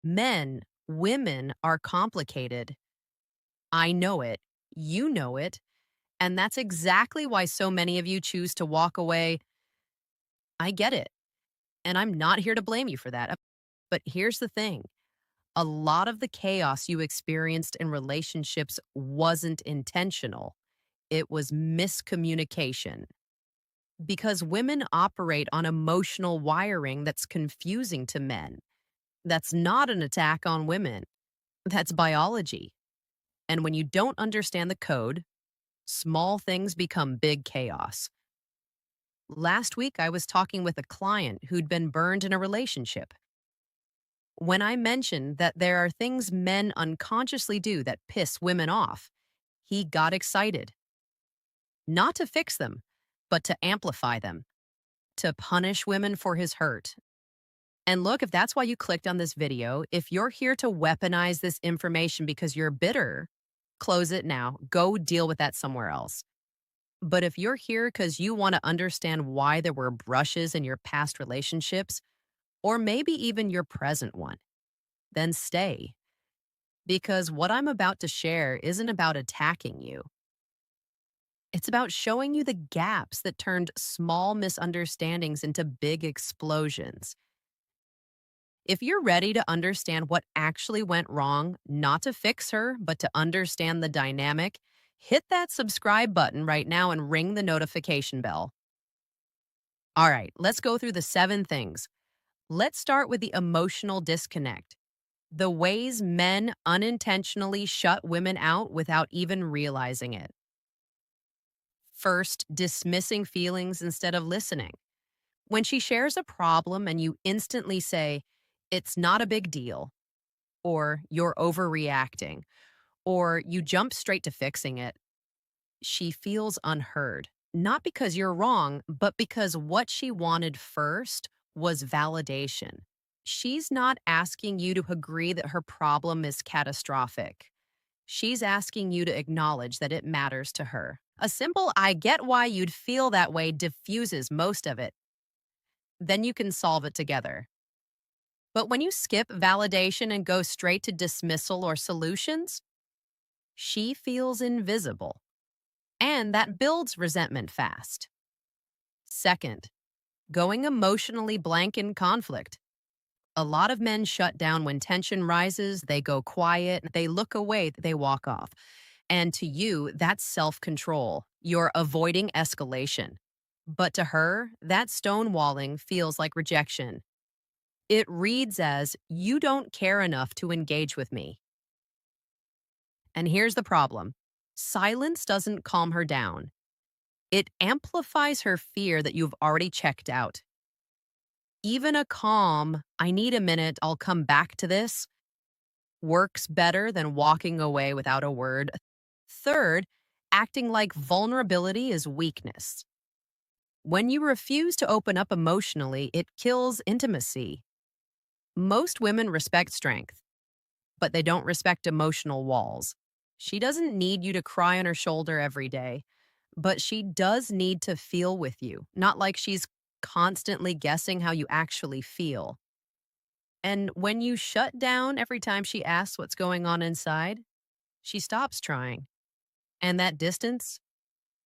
Men, women are complicated. I know it. You know it. And that's exactly why so many of you choose to walk away. I get it. And I'm not here to blame you for that. But here's the thing, a lot of the chaos you experienced in relationships wasn't intentional, it was miscommunication. Because women operate on emotional wiring that's confusing to men. That's not an attack on women, that's biology. And when you don't understand the code, small things become big chaos. Last week, I was talking with a client who'd been burned in a relationship. When I mentioned that there are things men unconsciously do that piss women off, he got excited. Not to fix them, but to amplify them, to punish women for his hurt. And look, if that's why you clicked on this video, if you're here to weaponize this information because you're bitter, close it now. Go deal with that somewhere else. But if you're here because you want to understand why there were brushes in your past relationships, or maybe even your present one, then stay. Because what I'm about to share isn't about attacking you. It's about showing you the gaps that turned small misunderstandings into big explosions. If you're ready to understand what actually went wrong, not to fix her, but to understand the dynamic, hit that subscribe button right now and ring the notification bell. All right, let's go through the 7 things. Let's start with the emotional disconnect. The ways men unintentionally shut women out without even realizing it. First, dismissing feelings instead of listening. When she shares a problem and you instantly say, "It's not a big deal," or "You're overreacting," or you jump straight to fixing it, she feels unheard. Not because you're wrong, but because what she wanted first was validation. She's not asking you to agree that her problem is catastrophic. She's asking you to acknowledge that it matters to her. A simple "I get why you'd feel that way" diffuses most of it. Then you can solve it together. But when you skip validation and go straight to dismissal or solutions, she feels invisible. And that builds resentment fast. Second, going emotionally blank in conflict. A lot of men shut down when tension rises, they go quiet, they look away, they walk off. And to you, that's self control. You're avoiding escalation. But to her, that stonewalling feels like rejection. It reads as, "You don't care enough to engage with me." And here's the problem, silence doesn't calm her down, it amplifies her fear that you've already checked out. Even a calm, "I need a minute, I'll come back to this," works better than walking away without a word. Third, acting like vulnerability is weakness. When you refuse to open up emotionally, it kills intimacy. Most women respect strength, but they don't respect emotional walls. She doesn't need you to cry on her shoulder every day, but she does need to feel with you, not like she's constantly guessing how you actually feel. And when you shut down every time she asks what's going on inside, she stops trying. And that distance,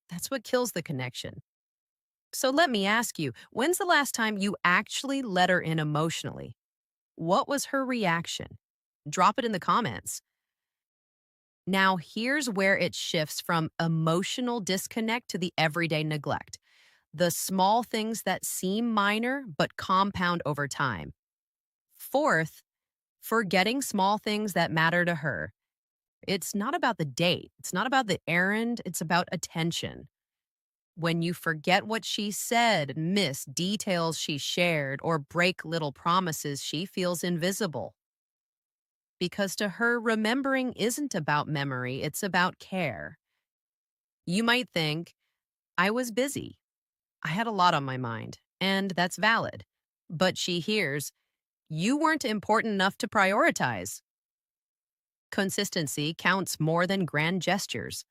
that's what kills the connection. So let me ask you, when's the last time you actually let her in emotionally? What was her reaction? Drop it in the comments. Now, here's where it shifts from emotional disconnect to the everyday neglect. The small things that seem minor but compound over time. Fourth, forgetting small things that matter to her. It's not about the date, it's not about the errand, it's about attention. When you forget what she said, miss details she shared, or break little promises, she feels invisible. Because to her, remembering isn't about memory, it's about care. You might think, "I was busy. I had a lot on my mind," and that's valid. But she hears, "You weren't important enough to prioritize." Consistency counts more than grand gestures.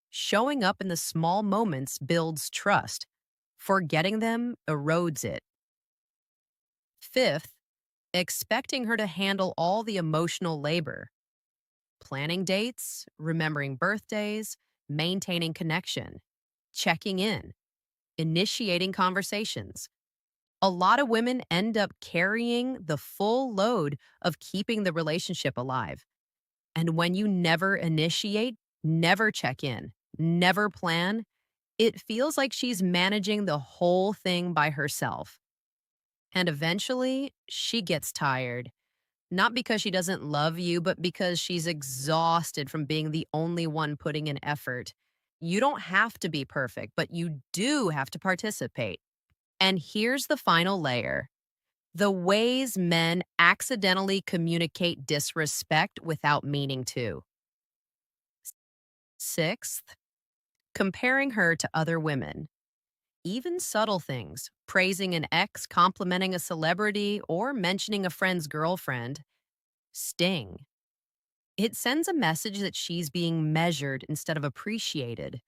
Showing up in the small moments builds trust. Forgetting them erodes it. Fifth, expecting her to handle all the emotional labor, planning dates, remembering birthdays, maintaining connection, checking in, initiating conversations. A lot of women end up carrying the full load of keeping the relationship alive. And when you never initiate, never check in, never plan, it feels like she's managing the whole thing by herself. And eventually, she gets tired. Not because she doesn't love you, but because she's exhausted from being the only one putting in effort. You don't have to be perfect, but you do have to participate. And here's the final layer: the ways men accidentally communicate disrespect without meaning to. Sixth, comparing her to other women. Even subtle things, praising an ex, complimenting a celebrity, or mentioning a friend's girlfriend, sting. It sends a message that she's being measured instead of appreciated,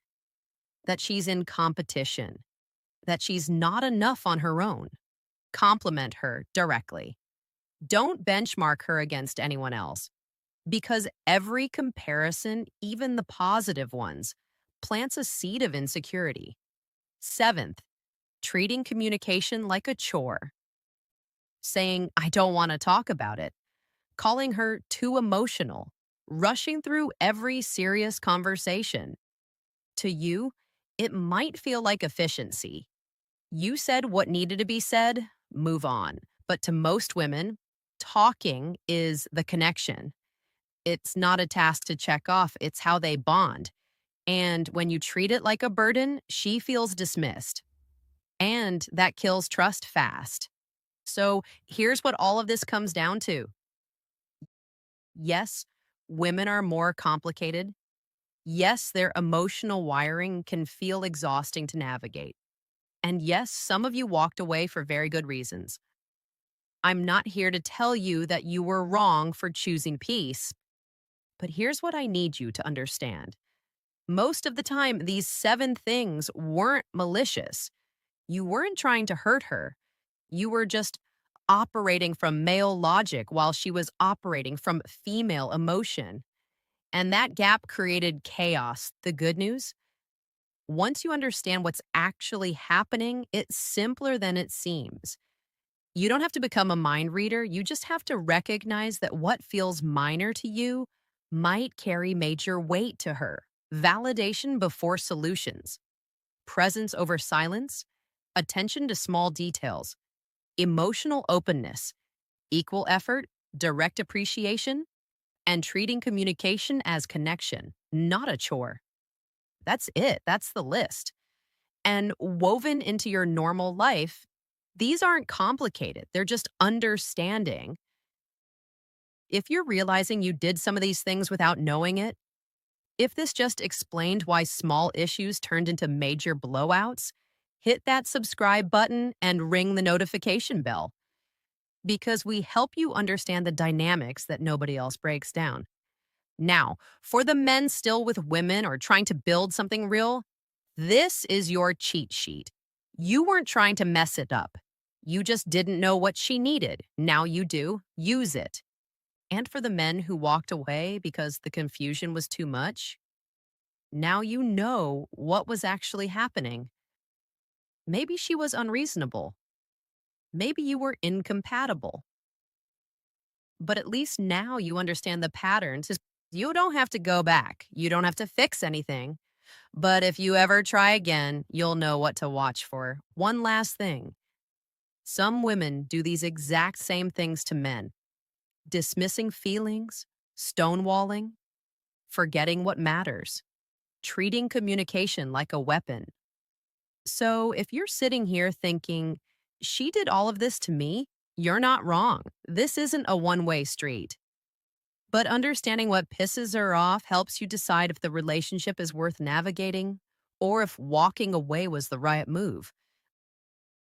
that she's in competition, that she's not enough on her own. Compliment her directly. Don't benchmark her against anyone else, because every comparison, even the positive ones, plants a seed of insecurity. Seventh, treating communication like a chore, saying, I don't want to talk about it, calling her too emotional, rushing through every serious conversation. To you, it might feel like efficiency. You said what needed to be said, move on. But to most women, talking is the connection. It's not a task to check off, it's how they bond. And when you treat it like a burden, she feels dismissed. And that kills trust fast. So here's what all of this comes down to. Yes, women are more complicated. Yes, their emotional wiring can feel exhausting to navigate. And yes, some of you walked away for very good reasons. I'm not here to tell you that you were wrong for choosing peace, but here's what I need you to understand. Most of the time, these 7 things weren't malicious. You weren't trying to hurt her. You were just operating from male logic while she was operating from female emotion. And that gap created chaos. The good news: once you understand what's actually happening, it's simpler than it seems. You don't have to become a mind reader. You just have to recognize that what feels minor to you might carry major weight to her. Validation before solutions, presence over silence, attention to small details, emotional openness, equal effort, direct appreciation, and treating communication as connection, not a chore. That's it. That's the list. And woven into your normal life, these aren't complicated. They're just understanding. If you're realizing you did some of these things without knowing it, if this just explained why small issues turned into major blowouts, hit that subscribe button and ring the notification bell, because we help you understand the dynamics that nobody else breaks down. Now, for the men still with women or trying to build something real, this is your cheat sheet. You weren't trying to mess it up. You just didn't know what she needed. Now you do. Use it. And for the men who walked away because the confusion was too much, now you know what was actually happening. Maybe she was unreasonable. Maybe you were incompatible. But at least now you understand the patterns. You don't have to go back. You don't have to fix anything. But if you ever try again, you'll know what to watch for. One last thing. Some women do these exact same things to men: dismissing feelings, stonewalling, forgetting what matters, treating communication like a weapon. So if you're sitting here thinking, she did all of this to me, you're not wrong. This isn't a one-way street. But understanding what pisses her off helps you decide if the relationship is worth navigating or if walking away was the right move.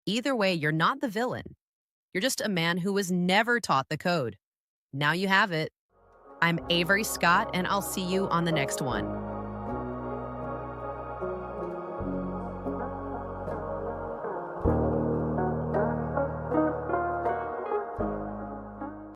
Either way, you're not the villain. You're just a man who was never taught the code. Now you have it. I'm Avery Scott, and I'll see you on the next one.